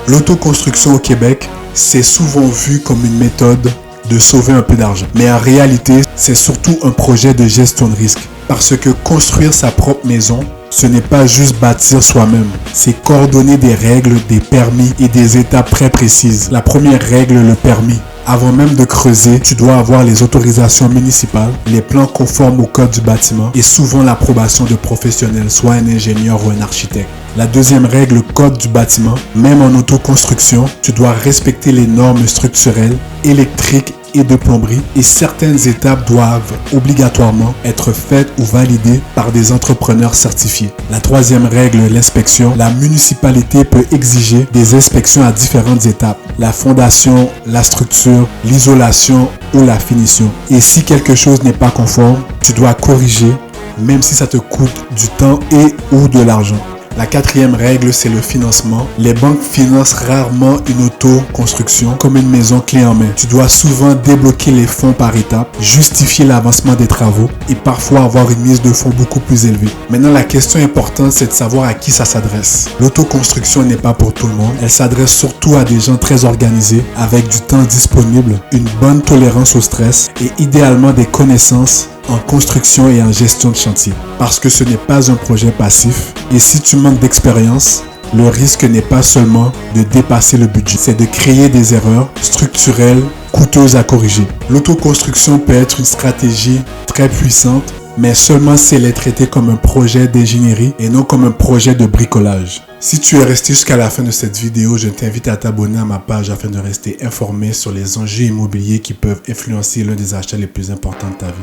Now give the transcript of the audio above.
L'autoconstruction au Québec, c'est souvent vu comme une méthode de sauver un peu d'argent. Mais en réalité, c'est surtout un projet de gestion de risque. Parce que construire sa propre maison, ce n'est pas juste bâtir soi-même. C'est coordonner des règles, des permis et des étapes très précises. La première règle, le permis. Avant même de creuser, tu dois avoir les autorisations municipales, les plans conformes au code du bâtiment et souvent l'approbation de professionnels, soit un ingénieur ou un architecte. La deuxième règle, code du bâtiment. Même en autoconstruction, tu dois respecter les normes structurelles, électriques et de plomberie et certaines étapes doivent obligatoirement être faites ou validées par des entrepreneurs certifiés. La troisième règle, l'inspection. La municipalité peut exiger des inspections à différentes étapes. La fondation, la structure, l'isolation ou la finition. Et si quelque chose n'est pas conforme, tu dois corriger même si ça te coûte du temps et ou de l'argent. La quatrième règle, c'est le financement. Les banques financent rarement une auto-construction comme une maison clé en main. Tu dois souvent débloquer les fonds par étapes, justifier l'avancement des travaux et parfois avoir une mise de fonds beaucoup plus élevée. Maintenant, la question importante, c'est de savoir à qui ça s'adresse. L'autoconstruction n'est pas pour tout le monde. Elle s'adresse surtout à des gens très organisés, avec du temps disponible, une bonne tolérance au stress et idéalement des connaissances en construction et en gestion de chantier. Parce que ce n'est pas un projet passif. Et si tu manques d'expérience, le risque n'est pas seulement de dépasser le budget, c'est de créer des erreurs structurelles coûteuses à corriger. L'autoconstruction peut être une stratégie très puissante, mais seulement si elle est traitée comme un projet d'ingénierie et non comme un projet de bricolage. Si tu es resté jusqu'à la fin de cette vidéo, je t'invite à t'abonner à ma page afin de rester informé sur les enjeux immobiliers qui peuvent influencer l'un des achats les plus importants de ta vie.